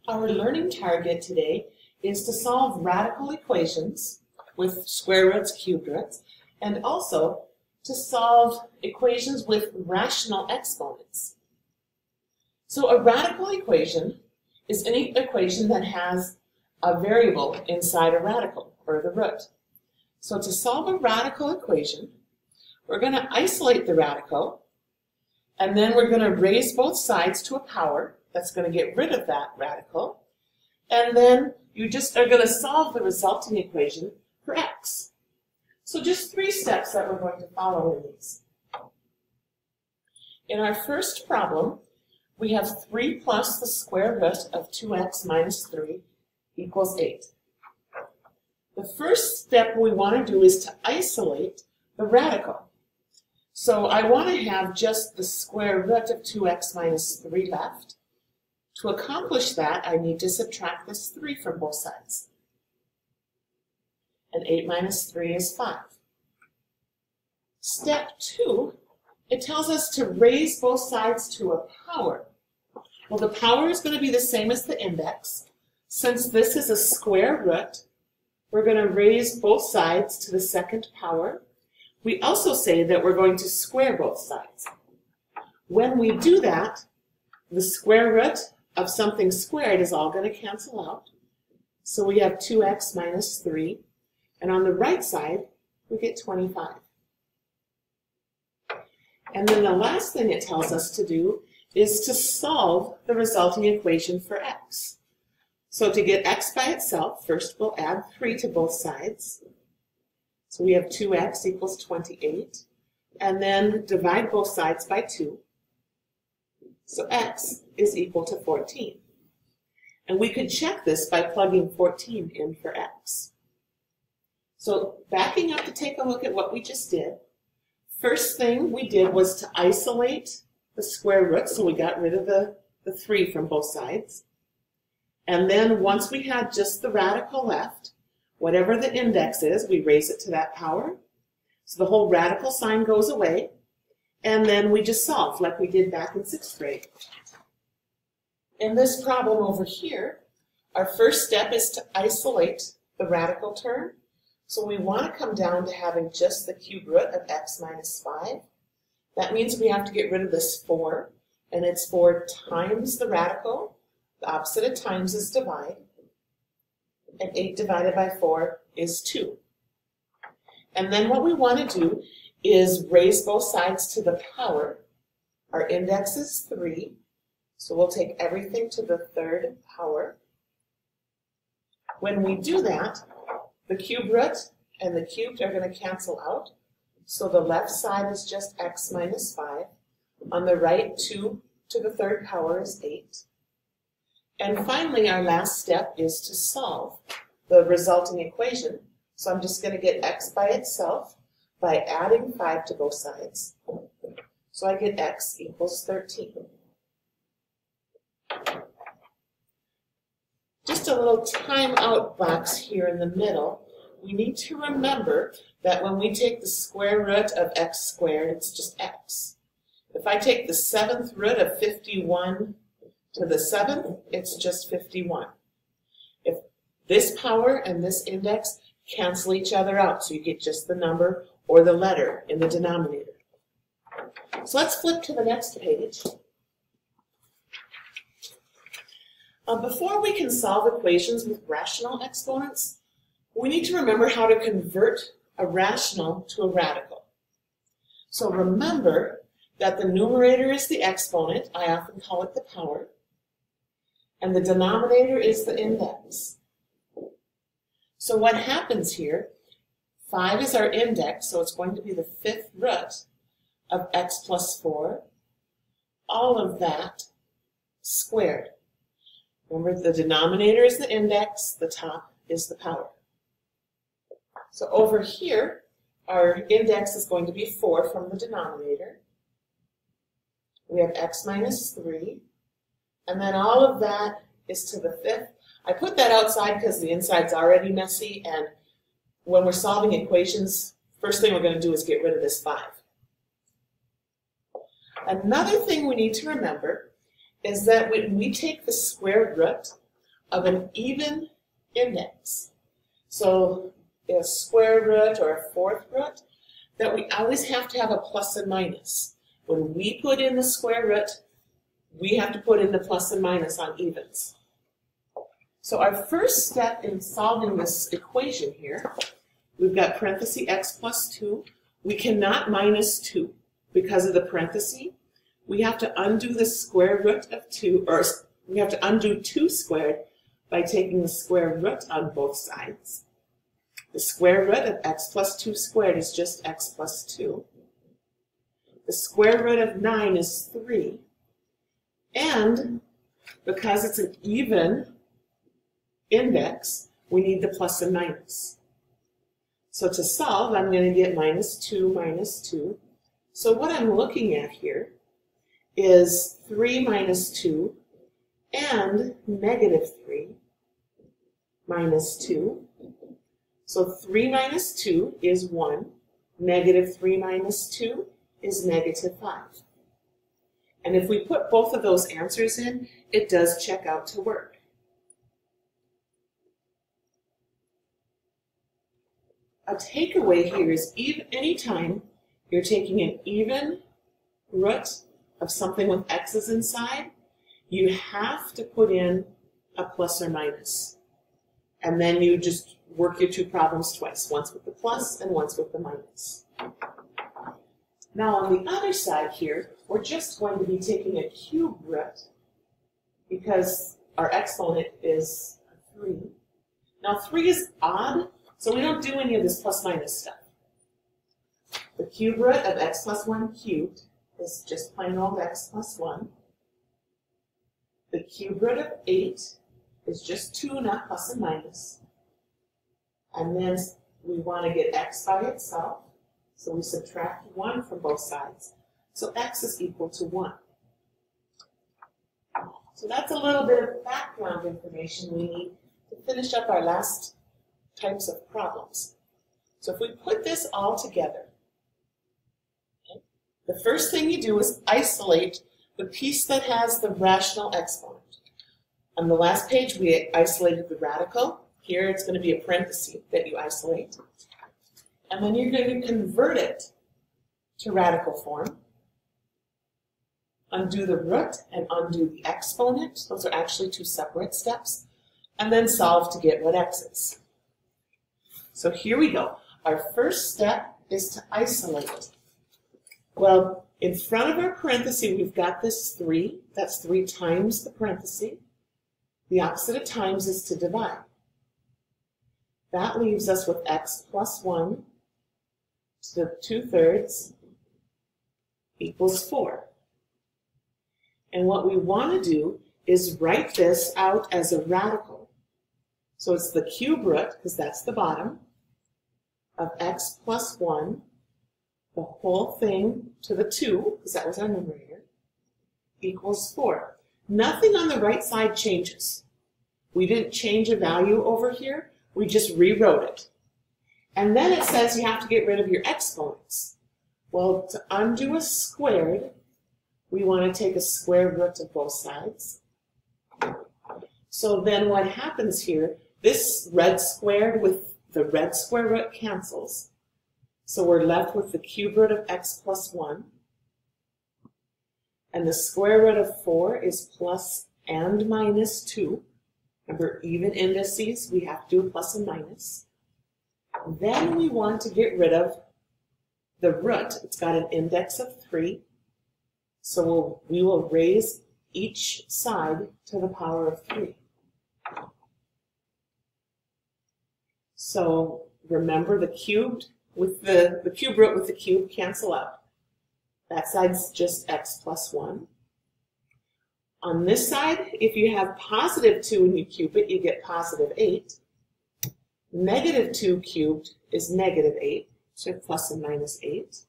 Our learning target today is to solve radical equations with square roots, cube roots, and also to solve equations with rational exponents. So a radical equation is any equation that has a variable inside a radical, or the root. So to solve a radical equation, we're going to isolate the radical, and then we're going to raise both sides to a power that's going to get rid of that radical, and then you just are going to solve the resulting equation for x. So just 3 steps that we're going to follow in these. In our first problem, we have 3 plus the square root of 2x minus 3 equals 8. The first step we want to do is to isolate the radical. So I want to have just the square root of 2x minus 3 left. To accomplish that, I need to subtract this 3 from both sides. And 8 minus 3 is 5. Step 2, it tells us to raise both sides to a power. Well, the power is going to be the same as the index. Since this is a square root, we're going to raise both sides to the second power. We also say that we're going to square both sides. When we do that, the square root of something squared is all going to cancel out. So we have 2x minus 3, and on the right side, we get 25. And then the last thing it tells us to do is to solve the resulting equation for x. So to get x by itself, first we'll add 3 to both sides. So we have 2x equals 28, and then divide both sides by 2. So x is equal to 14. And we could check this by plugging 14 in for x. So backing up to take a look at what we just did, first thing we did was to isolate the square root, so we got rid of the 3 from both sides. And then once we had just the radical left, whatever the index is, we raise it to that power. So the whole radical sign goes away. And then we just solve like we did back in 6th grade. In this problem over here, our first step is to isolate the radical term. So we want to come down to having just the cube root of x minus 5. That means we have to get rid of this 4, and it's 4 times the radical. The opposite of times is divide. And 8 divided by 4 is 2. And then what we want to do is raise both sides to the power. Our index is 3, so we'll take everything to the 3rd power. When we do that, the cube root and the cubed are going to cancel out, so the left side is just x minus 5. On the right, 2 to the 3rd power is 8. And finally, our last step is to solve the resulting equation. So I'm just going to get x by itself by adding 5 to both sides. So I get x equals 13. Just a little timeout box here in the middle. We need to remember that when we take the square root of x squared, it's just x. If I take the 7th root of 51 to the 7th, it's just 51. If this power and this index cancel each other out, so you get just the number or the letter in the denominator. So let's flip to the next page. Before we can solve equations with rational exponents, we need to remember how to convert a rational to a radical. So remember that the numerator is the exponent, I often call it the power, and the denominator is the index. So what happens here, 5 is our index, so it's going to be the 5th root of x plus 4, all of that squared. Remember, the denominator is the index, the top is the power. So over here, our index is going to be 4 from the denominator. We have x minus 3, and then all of that is to the 5th. I put that outside because the inside's already messy, and when we're solving equations, first thing we're going to do is get rid of this 5. Another thing we need to remember is that when we take the square root of an even index, so a square root or a fourth root, that we always have to have a plus and minus. When we put in the square root, we have to put in the plus and minus on evens. So our first step in solving this equation here, we've got parenthesis x plus 2. We cannot minus 2 because of the parenthesis. We have to undo the square root of 2, or we have to undo 2 squared by taking the square root on both sides. The square root of x plus 2 squared is just x plus 2. The square root of 9 is 3. And because it's an even index, we need the plus and minus. So to solve, I'm going to get minus 2 minus 2. So what I'm looking at here is 3 minus 2 and negative 3 minus 2. So 3 minus 2 is 1. Negative 3 minus 2 is negative 5. And if we put both of those answers in, it does check out to work. A takeaway here is anytime you're taking an even root of something with x's inside, you have to put in a plus or minus. And then you just work your two problems twice, once with the plus and once with the minus. Now on the other side here, we're just going to be taking a cube root because our exponent is 3. Now 3 is odd, so we don't do any of this plus minus stuff. The cube root of x plus 1 cubed is just plain old x plus 1. The cube root of 8 is just 2, not plus and minus. And then we want to get x by itself, so we subtract 1 from both sides. So x is equal to 1. So that's a little bit of background information we need to finish up our last types of problems. So if we put this all together, okay, the first thing you do is isolate the piece that has the rational exponent. On the last page, we isolated the radical. Here, it's going to be a parenthesis that you isolate. And then you're going to convert it to radical form. Undo the root and undo the exponent. Those are actually two separate steps. And then solve to get what x is. So here we go. Our first step is to isolate it. Well, in front of our parenthesis, we've got this 3. That's 3 times the parenthesis. The opposite of times is to divide. That leaves us with x plus 1 to the 2/3 equals 4. And what we want to do is write this out as a radical. So it's the cube root, because that's the bottom, of x plus 1, the whole thing to the 2, because that was our numerator, equals 4. Nothing on the right side changes. We didn't change a value over here. We just rewrote it. And then it says you have to get rid of your exponents. Well, to undo a squared, we want to take a square root of both sides. So then what happens here, this red squared with the red square root cancels. So we're left with the cube root of x plus 1. And the square root of 4 is plus and minus 2. Remember, even indices, we have to do a plus and minus. Then we want to get rid of the root. It's got an index of 3. So we will raise each side to the power of 3. So remember, the cubed with the cube root with the cube cancel out. That side's just x plus 1. On this side, if you have positive 2 and you cube it, you get positive 8. Negative 2 cubed is negative 8, so plus and minus 8.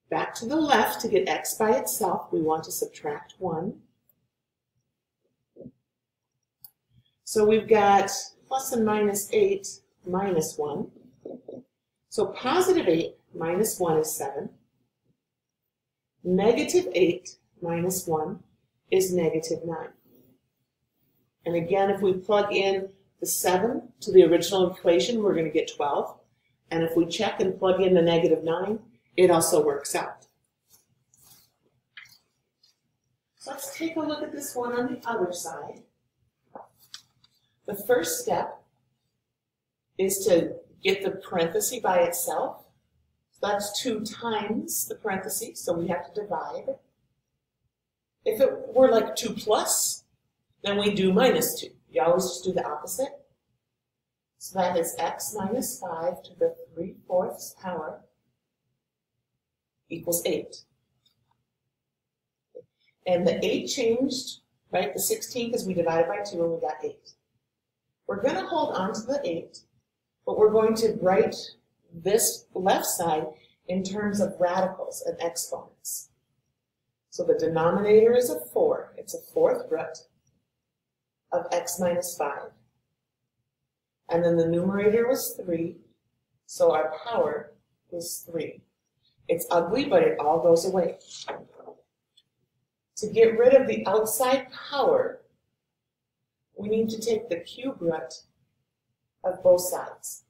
Back to the left, to get x by itself, we want to subtract 1. So we've got plus and minus 8 minus 1. So positive 8 minus 1 is 7. Negative 8 minus 1 is negative 9. And again, if we plug in the 7 to the original equation, we're going to get 12. And if we check and plug in the -9, it also works out. So let's take a look at this one on the other side. The first step is to get the parenthesis by itself. So that's 2 times the parenthesis, so we have to divide. If it were like 2 plus, then we do -2. You always just do the opposite. So that is x minus 5 to the 3/4 power equals 8. And the 8 changed, right? The 16, because we divided by 2 and we got 8. We're going to hold on to the 8, but we're going to write this left side in terms of radicals and exponents. So the denominator is a 4. It's a 4th root of x minus 5. And then the numerator was 3, so our power is 3. It's ugly, but it all goes away. To get rid of the outside power, we need to take the cube root of both sides.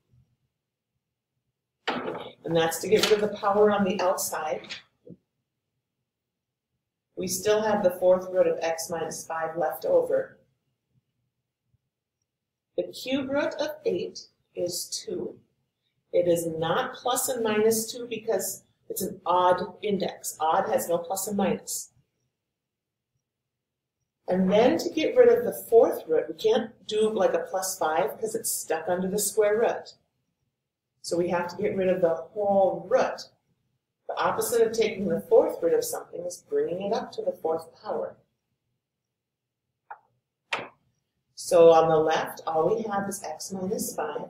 And that's to get rid of the power on the outside. We still have the 4th root of x minus 5 left over. The cube root of 8 is 2. It is not plus and minus 2 because it's an odd index. Odd has no plus and minus. And then to get rid of the 4th root, we can't do like a plus 5 because it's stuck under the square root. So we have to get rid of the whole root. The opposite of taking the 4th root of something is bringing it up to the 4th power. So on the left, all we have is x minus 5.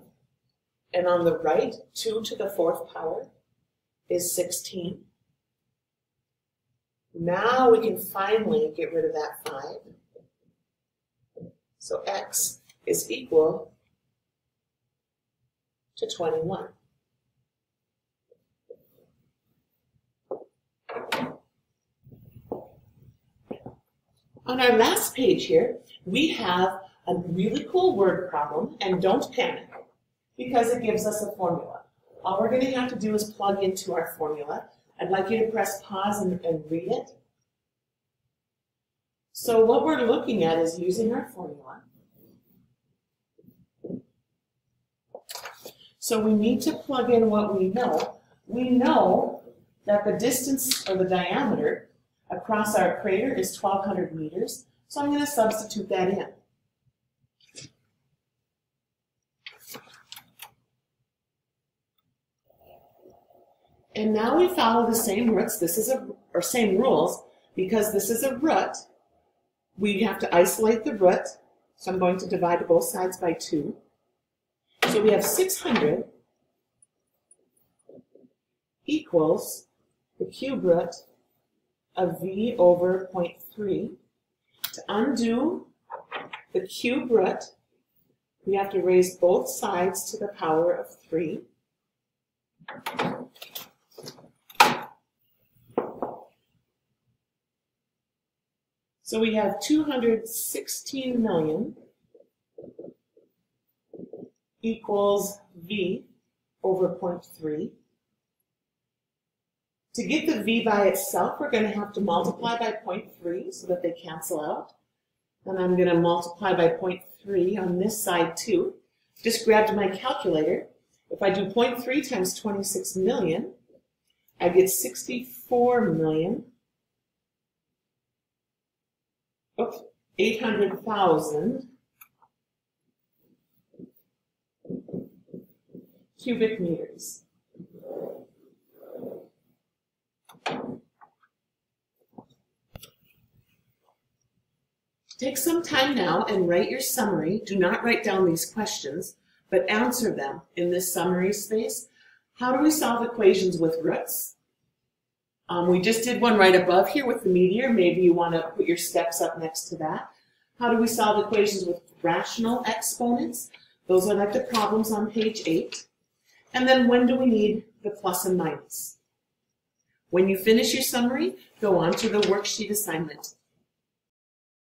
And on the right, 2 to the 4th power is 16. Now we can finally get rid of that 5. So x is equal to 21. On our last page here, we have a really cool word problem, and don't panic because it gives us a formula. All we're going to have to do is plug into our formula. I'd like you to press pause and read it. So what we're looking at is using our formula. So we need to plug in what we know. We know that the distance or the diameter across our crater is 1,200 meters. So I'm going to substitute that in. And now we follow the same roots. This is or same rules. Because this is a root, we have to isolate the root. So I'm going to divide both sides by 2. So we have 600 equals the cube root of v over 0.3. To undo the cube root, we have to raise both sides to the power of 3. So we have 216 million equals v over 0.3. To get the v by itself, we're going to have to multiply by 0.3 so that they cancel out. And I'm going to multiply by 0.3 on this side too. Just grabbed my calculator. If I do 0.3 times 26 million, I get 64 million. 800,000 cubic meters. Take some time now and write your summary. Do not write down these questions, but answer them in this summary space. How do we solve equations with roots? We just did one right above here with the meteor. Maybe you want to put your steps up next to that. How do we solve equations with rational exponents? Those are like the problems on page 8. And then when do we need the plus and minus? When you finish your summary, go on to the worksheet assignment.